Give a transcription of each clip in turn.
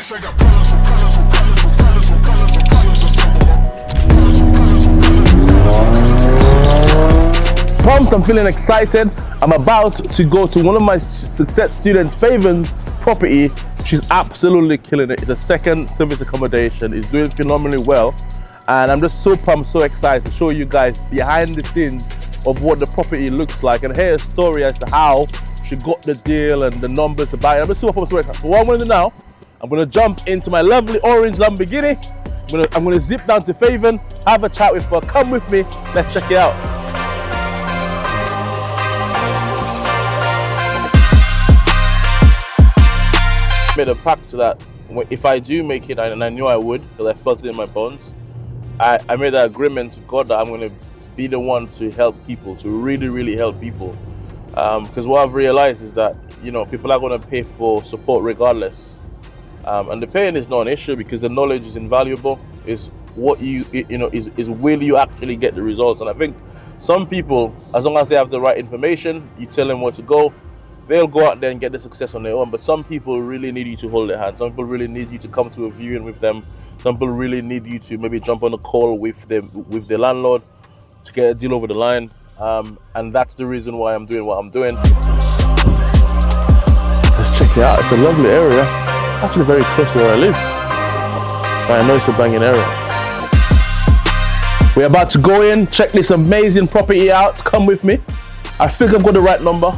Pumped, I'm feeling excited. I'm about to go to one of my success students, Feven's property. She's absolutely killing it. It's a second service accommodation. It's doing phenomenally well. And I'm just so pumped, so excited to show you guys behind the scenes of what the property looks like and hear a story as to how she got the deal and the numbers about it. I'm just so pumped, so excited. So what I'm gonna do now, I'm gonna jump into my lovely orange Lamborghini. I'm gonna zip down to Feven, have a chat with her. Come with me, let's check it out. Made a pact that if I do make it, and I knew I would because I felt it in my bones, I made an agreement with God that I'm going to be the one to help people, to really help people, because what I've realized is that, you know, people are going to pay for support regardless, and the paying is not an issue because the knowledge is invaluable. Is what you know is will you actually get the results? And I think some people, as long as they have the right information, you tell them where to go, they'll go out there and get the success on their own. But some people really need you to hold their hand. Some people really need you to come to a viewing with them. Some people really need you to maybe jump on a call with them, with the landlord, to get a deal over the line. And that's the reason why I'm doing what I'm doing. Let's check it out. It's a lovely area. Actually very close to where I live. But I know it's a banging area. We're about to go in, check this amazing property out. Come with me. I think I've got the right number.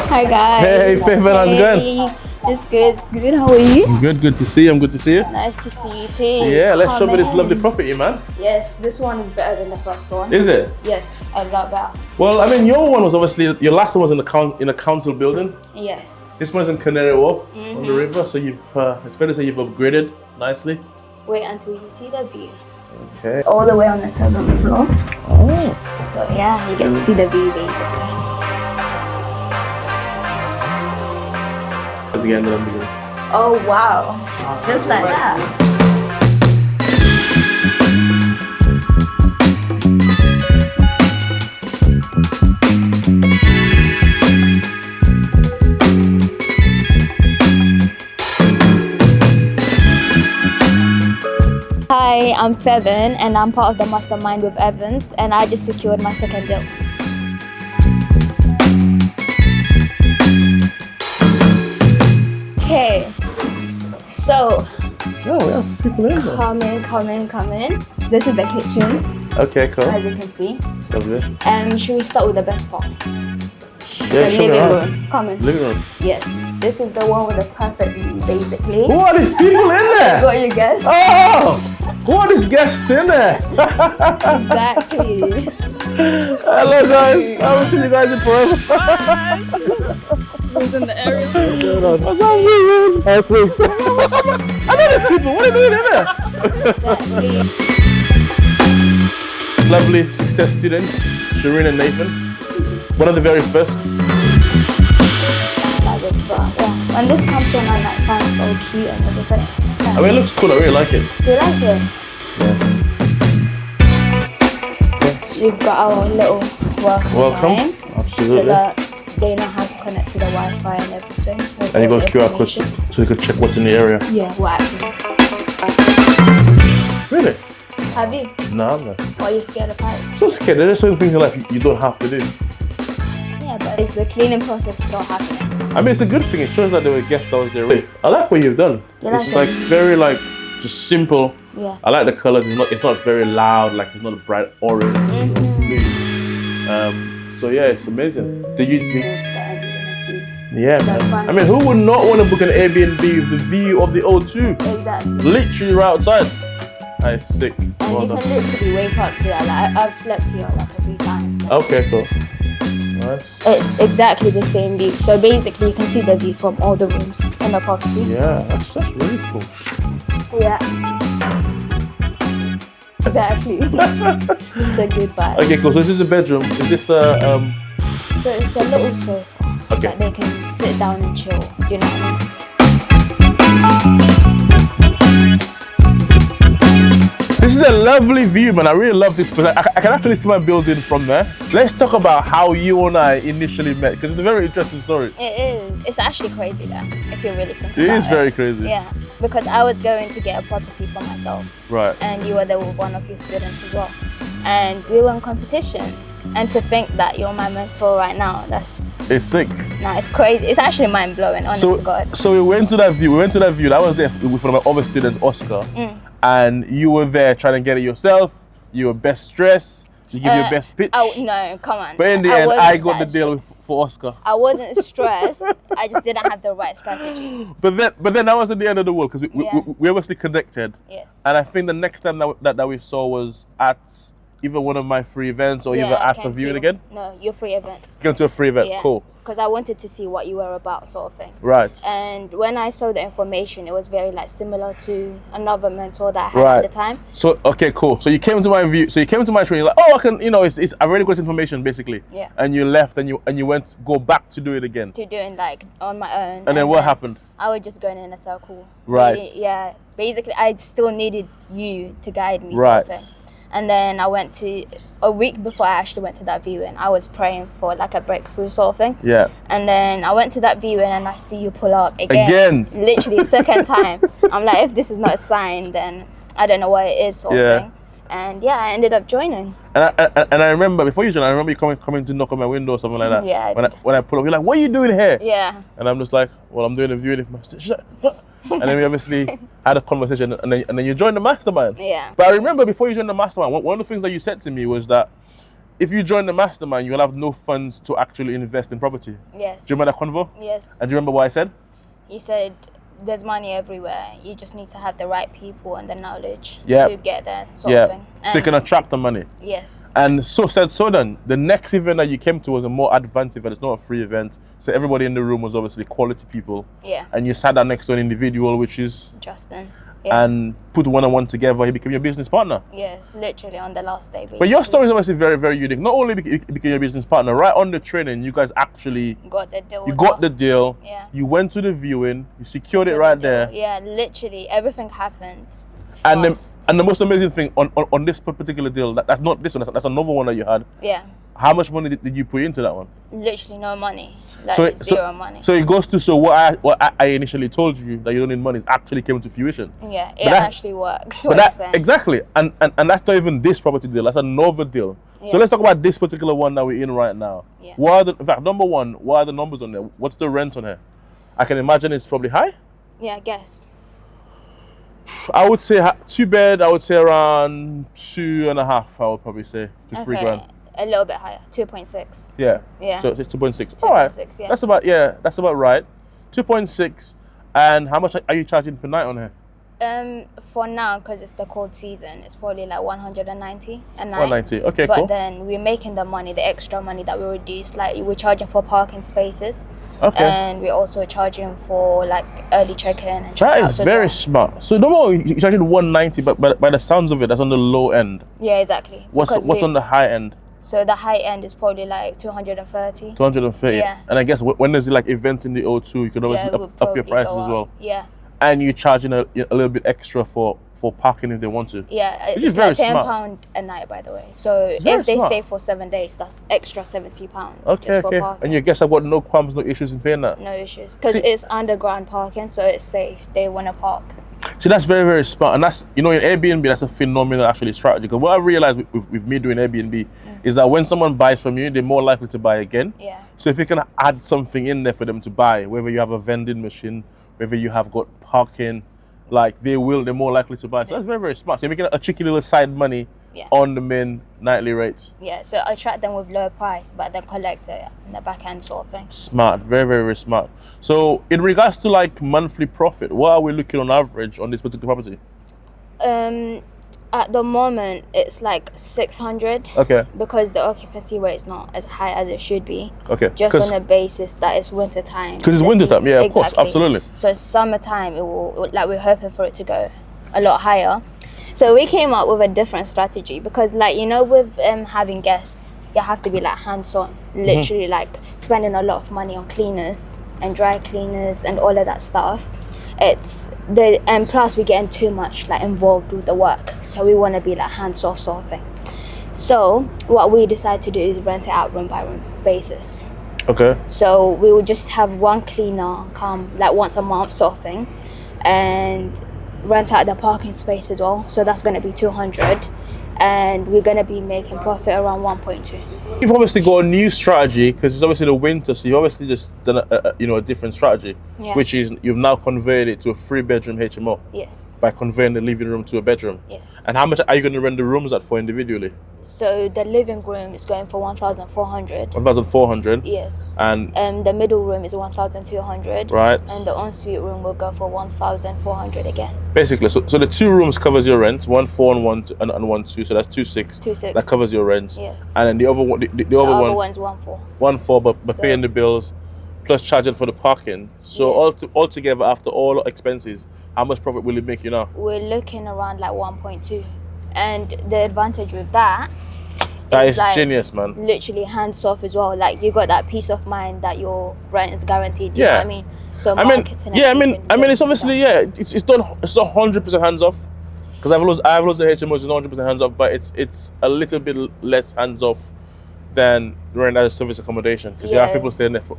Hi guys. Hey Feven, how's it going? It's good, it's good. How are you? I'm good to see you. I'm good to see you. Nice to see you too. Yeah, let's show me this lovely property, man. Yes, this one is better than the first one. Is it? Yes, I love that. Well, I mean, your one was obviously, your last one was in a council building. Yes. This one's in Canary Wharf on the river, so you've, it's fair to say you've upgraded nicely. Wait until you see the view. Okay. All the way on the 7th floor. Oh. So yeah, you get to see the view basically. Again, the beginning. Oh wow, just like that. Hi, I'm Feven and I'm part of the mastermind with Evans, and I just secured my second deal. Okay, so oh, we have people in there. Come in. This is the kitchen. Okay, cool. As you can see. Lovely. Should we start with the best part? Yeah, The living room. Come in. Living room. Yes, this is the one with the perfect view, basically. Who are these people in there? Got you guessed. Oh, who are these guests in there? Exactly. Hello guys, I haven't seen you guys in forever. Who's in the area? What's going on? What's up, man? Hey, please. I know these people. What are they doing in there? Exactly. Lovely success students, Shireen and Nathan. One of the very first. Like this, but yeah. When this comes on at night time, it's all cute and everything. Yeah. I mean, it looks cool. I really like it. Do you like it? Yeah. We've got our little Welcome. sign, Absolutely. so that they know how to connect to the Wi-Fi and everything. And you got QR codes so you can check what's in the area. Yeah, what activity? Really? Have you? No, I'm not. Or are you scared of heights? So scared. There are certain things in life you don't have to do. Yeah, but is the cleaning process still happening? I mean, it's a good thing. It shows that there were guests that was there. I like what you've done. You It's like like it? very just simple. Yeah. I like the colors. It's not very loud. Like it's not a bright orange. So yeah, it's amazing. It's the end you're gonna see. Yeah, man. I mean, who would not want to book an Airbnb with the view of the O2? Exactly. Literally right outside. That is sick. And Well you done. can literally wake up to that. Like, I've slept here like a few times. So. Okay, cool. Nice. It's exactly the same view. So basically, you can see the view from all the rooms in the property. Yeah, that's really cool. Yeah. Exactly. It's a good vibe. Okay, cool. So this is the bedroom. Is this So it's a little sofa Okay. that they can sit down and chill. Do you know what I mean? This is is a lovely view, man. I really love this place. I can actually see my building from there. Let's talk about how you and I initially met, because it's a very interesting story. It is. It's actually crazy though, if you really think about it. It is very crazy. Yeah, because I was going to get a property for myself. Right. And you were there with one of your students as well. And we were in competition. And to think that you're my mentor right now, it's sick. Nah, it's crazy. It's actually mind blowing, honestly, God. So we went to that view. I was there with one of my other students, Oscar. And you were there trying to get it yourself. You were best dressed. You give your best pitch. Oh no, come on. But in the end, I got the deal for Oscar. I wasn't stressed. I just didn't have the right strategy. But then that wasn't the end of the world, because we obviously connected. Yes. And I think the next time that we saw was at either one of my free events or either at a viewing again. No, your free event. Came to a free event. Cool. Because I wanted to see what you were about, sort of thing. Right. And when I saw the information, it was very like similar to another mentor that I had at the time. So okay, cool. So you came to my view. So you came to my training, like, oh, I can, it's I've already got this information basically. Yeah. And you left, and you went go back to do it again. To doing like on my own. And then what happened? I was just going in a circle. Right. Yeah. Basically, I still needed you to guide me. Sort of thing. And then I went to, a week before I actually went to that viewing, I was praying for like a breakthrough sort of thing. Yeah. And then I went to that viewing and I see you pull up again. Literally second time. I'm like, if this is not a sign, then I don't know what it is sort of thing. And yeah, I ended up joining. And I remember, before you joined, I remember you coming to knock on my window or something like that. Yeah, when I pull up, you're like, what are you doing here? Yeah. And I'm just like, well, I'm doing a viewing for my student. And then we obviously had a conversation, and then you joined the mastermind. Yeah. But I remember before you joined the mastermind, one of the things that you said to me was that if you join the mastermind, you'll have no funds to actually invest in property. Yes. Do you remember that convo? Yes. And do you remember what I said? You said there's money everywhere. You just need to have the right people and the knowledge to get there, sort of thing. And so you can attract the money. Yes. And so done. The next event that you came to was a more advanced event. It's not a free event. So everybody in the room was obviously quality people. Yeah. And you sat down next to an individual, which is Justin. Yeah. And put one-on-one together. He became your business partner. Yes, literally on the last day. Basically. But your story is obviously very, very unique. Not only became your business partner, right on the training, you guys actually got the deal. You got the deal. Yeah. You went to the viewing. You secured it right there. Yeah, literally everything happened. And the most amazing thing on this particular deal, that's not this one. That's another one that you had. Yeah. How much money did you put into that one? Literally no money. Like zero money. So it goes to what I initially told you that you don't need money is actually came to fruition. Yeah, it actually works. Exactly, and that's not even this property deal. That's another deal. Yeah. So let's talk about this particular one that we're in right now. Yeah. In fact, number one, what are the numbers on there? What's the rent on here? I can imagine it's probably high. Yeah, I guess. I would say 2 bed. I would say around 2.5. I would probably say to 3 grand. A little bit higher, 2.6. Yeah. Yeah. So it's 2.6. 2.6. All right. Yeah. That's about right. 2.6. And how much are you charging per night on here? For now, because it's the cold season, it's probably like 190 a night. 190. Okay, but cool. But then we're making the money, the extra money that we reduced. Like we're charging for parking spaces. Okay. And we're also charging for like early check-in and check-out. That is very smart. So no more you're charging 190, but by the sounds of it, that's on the low end. Yeah, exactly. What's on the high end? So the high end is probably like 230. 230. Yeah. And I guess when there's like event in the O2, you can always up your prices as well. Yeah. And you're charging a little bit extra for parking if they want to. Yeah, which it's is very like £10 smart. a night, by the way. So if they stay for 7 days, that's extra £70. Okay, just for parking. And you guess I've got no qualms, no issues in paying that? No issues, because it's underground parking, so it's safe. They want to park. See, that's very, very smart. And that's, in Airbnb, that's a phenomenal actually strategy. Because what I realized with me doing Airbnb is that when someone buys from you, they're more likely to buy again. Yeah. So if you can add something in there for them to buy, whether you have a vending machine, whether you have got parking, like they're more likely to buy. So that's very, very smart. So you're making a cheeky little side money on the main nightly rate. Yeah, so I attract them with lower price, but then collect it in the back end sort of thing. Smart, very, very, very smart. So in regards to like monthly profit, what are we looking on average on this particular property? At the moment, it's like 600. Okay. Because the occupancy rate is not as high as it should be. Okay. Just on the basis that it's winter time. Because it's winter time, yeah, of course, absolutely. So summertime, we're hoping for it to go a lot higher. So we came up with a different strategy because, with having guests, you have to be like hands-on, literally like spending a lot of money on cleaners and dry cleaners and all of that stuff. and plus we're getting too much like involved with the work, so we want to be like hands off sort of thing. So what we decided to do is rent it out room by room basis. Okay. So we will just have one cleaner come like once a month sort of thing, and rent out the parking space as well. So that's going to be 200, and we're going to be making profit around 1.2. You've obviously got a new strategy because it's obviously the winter, so you've obviously just done a different strategy, which is you've now converted it to a 3-bedroom HMO. Yes. By converting the living room to a bedroom. Yes. And how much are you going to rent the rooms at for individually? So the living room is going for 1,400. 1,400. Yes. And the middle room is 1,200. Right. And the ensuite room will go for 1,400 again. Basically, so the 2 rooms covers your rent, 1.4 and 1.2, so that's 2.6. 2.6. That covers your rent. Yes. And then the other one, the other one's 1.4. 1.4, but so, paying the bills plus charging for the parking. So yes. Altogether, after all expenses, how much profit will it make you now? We're looking around like 1.2, and the advantage with that is like genius, man. Literally hands off as well. Like you got that peace of mind that your rent is guaranteed. Do you know what I mean? So marketing. It's obviously it's not 100% hands off, because I've lost the HMOs is 100% hands off, but it's a little bit less hands off than rent as a service accommodation, because you have people staying there for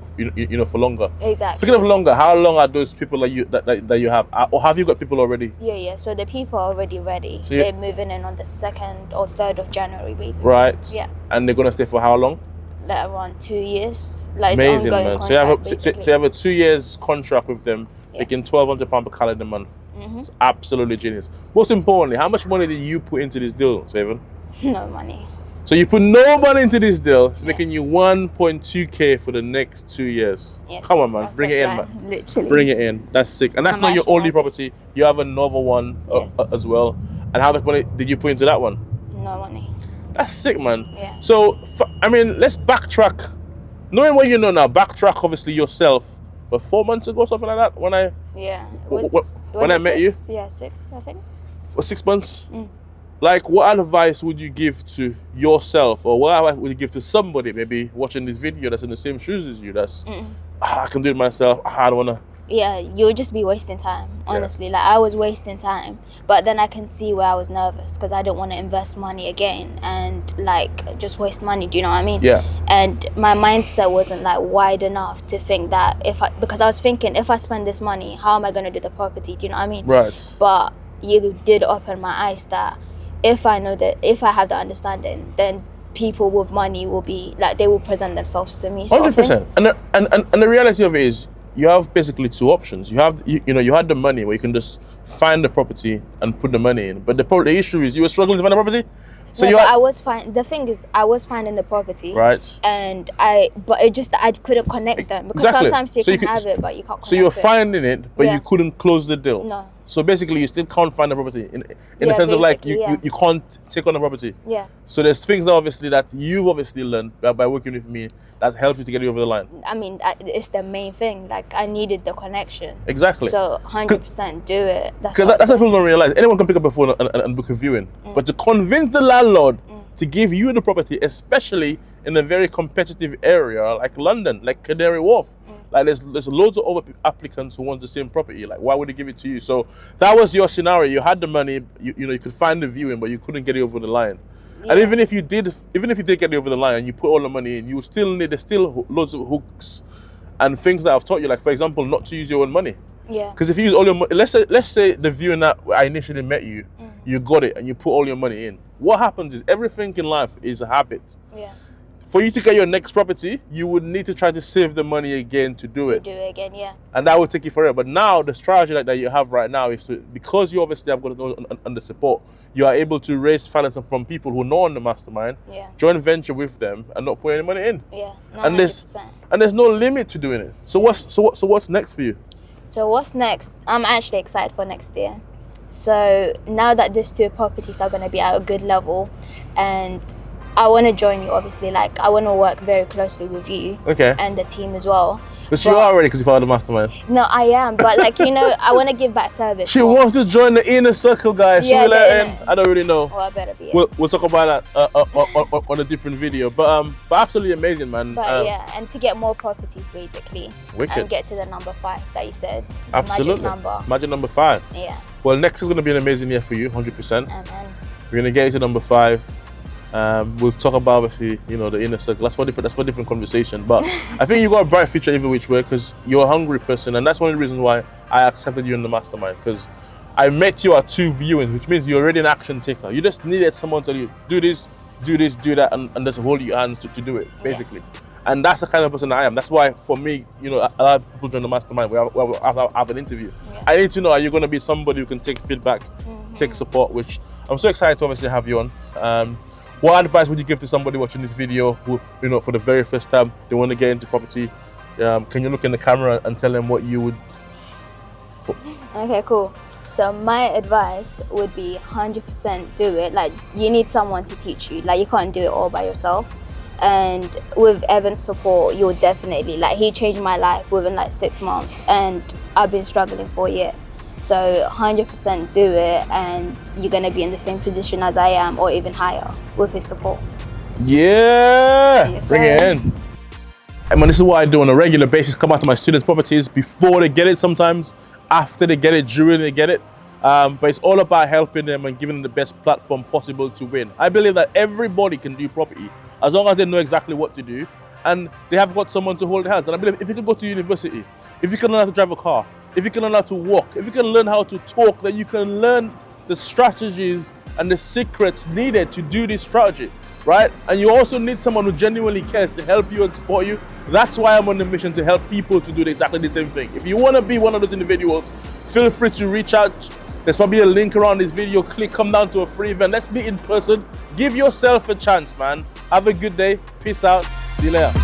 for longer. Exactly. Speaking of longer, how long are those people that you have, or have you got people already? Yeah. So the people are already ready. So they're moving in on the 2nd or 3rd of January, basically. Right. Yeah. And they're gonna stay for how long? Like around 2 years. Like amazing, it's ongoing man. contract, So you have a 2 years contract with them, making £1,200 per calendar month. Mm-hmm. It's absolutely genius. Most importantly, how much money did you put into this deal, Feven? No money. So you put no money into this deal. It's making you 1.2k for the next 2 years. Yes, come on, man. Bring it in, man. Literally. Bring it in. That's sick. And that's not your only property. You have another one as well. And how much money did you put into that one? No money. That's sick, man. Yeah. So, let's backtrack. Knowing what you know now, backtrack obviously yourself. But 4 months ago, something like that, when I met you? Yeah, 6, I think. For 6 months? Like, what advice would you give to yourself, or what advice would you give to somebody maybe watching this video that's in the same shoes as you, that's, I can do it myself, I don't want to. Yeah, you'll just be wasting time, honestly. Yeah. Like, I was wasting time, but then I can see where I was nervous, because I don't want to invest money again and, like, just waste money, do you know what I mean? Yeah. And my mindset wasn't, like, wide enough to think that because I was thinking, if I spend this money, how am I going to do the property, do you know what I mean? Right. But you did open my eyes that if I have the understanding, then people with money will be like, they will present themselves to me. 100%. And the reality of it is, you have basically 2 options. You have you had the money where you can just find the property and put the money in. But the issue is you were struggling to find the property. So I was fine. The thing is, I was finding the property, right? And I couldn't connect them, because sometimes you can have it, but you can't connect it. So you were finding it, but you couldn't close the deal. No. So basically, you still can't find the property in the sense of like you can't take on the property. Yeah. So there's things that you've obviously learned by working with me that's helped you to get you over the line. I mean, it's the main thing. Like, I needed the connection. Exactly. So 100% do it. That's what people don't realize. Anyone can pick up a phone and book a viewing, but to convince the landlord to give you the property, especially in a very competitive area like London, like Canary Wharf. Like there's loads of other applicants who want the same property. Like, why would they give it to you? So that was your scenario. You had the money, you could find the viewing, but you couldn't get it over the line. Yeah. And even if you did get it over the line and you put all the money in, there's still loads of hooks and things that I've taught you. Like, for example, not to use your own money. Yeah. Because if you use all your money, let's say the viewing that I initially met you, you got it and you put all your money in. What happens is everything in life is a habit. Yeah. For you to get your next property, you would need to try to save the money again to do it. Yeah. And that would take you forever. But now, the strategy that you have right now is because you obviously have got to know and the support, you are able to raise finance from people who know on the mastermind, joint venture with them, and not put any money in. Yeah, 100%. And there's no limit to doing it. So what's next for you? So what's next? I'm actually excited for next year. So now that these 2 properties are going to be at a good level, and I want to join you, obviously. Like, I want to work very closely with you and the team as well. But you are already because you're part of the mastermind. No, I am, but like, you know, I want to give back service. She wants to join the inner circle, guys. Yeah, Should we let her in? I don't really know. Oh, I better be. We'll talk about that on a different video. But absolutely amazing, man. But yeah, and to get more properties, basically. Wicked. And get to the number 5 that you said. Absolutely. Magic number. Magic number 5. Yeah. Well, next is going to be an amazing year for you, 100%. Amen. We're going to get into number 5. We'll talk about, obviously, you know, the inner circle. That's for different conversation. But I think you got a bright future every which way because you're a hungry person, and that's one of the reasons why I accepted you in the mastermind. Because I met you at 2 viewings, which means you're already an action taker. You just needed someone to tell you, do this, do that, and just hold your hands to do it, basically. Yes. And that's the kind of person I am. That's why, for me, you know, a lot of people join the mastermind. We have an interview. Yeah. I need to know, are you going to be somebody who can take feedback, take support, which I'm so excited to obviously have you on. What advice would you give to somebody watching this video who, you know, for the very first time, they want to get into property? Can you look in the camera and tell them what you would? Okay, cool. So my advice would be 100% do it. Like, you need someone to teach you. Like, you can't do it all by yourself. And with Evan's support, you'll definitely, like, he changed my life within like 6 months, and I've been struggling for a year. So 100% do it, and you're gonna be in the same position as I am, or even higher, with his support. Yeah, yes, bring it in. I mean, this is what I do on a regular basis. Come out to my students' properties before they get it sometimes, after they get it, during they get it. But it's all about helping them and giving them the best platform possible to win. I believe that everybody can do property as long as they know exactly what to do and they have got someone to hold their hands. And I believe if you can go to university, if you can learn how to drive a car, if you can learn how to walk, if you can learn how to talk, then you can learn the strategies and the secrets needed to do this strategy, right? And you also need someone who genuinely cares to help you and support you. That's why I'm on a mission to help people to do exactly the same thing. If you want to be one of those individuals, feel free to reach out. There's probably a link around this video. Click, come down to a free event. Let's meet in person. Give yourself a chance, man. Have a good day. Peace out. See you later.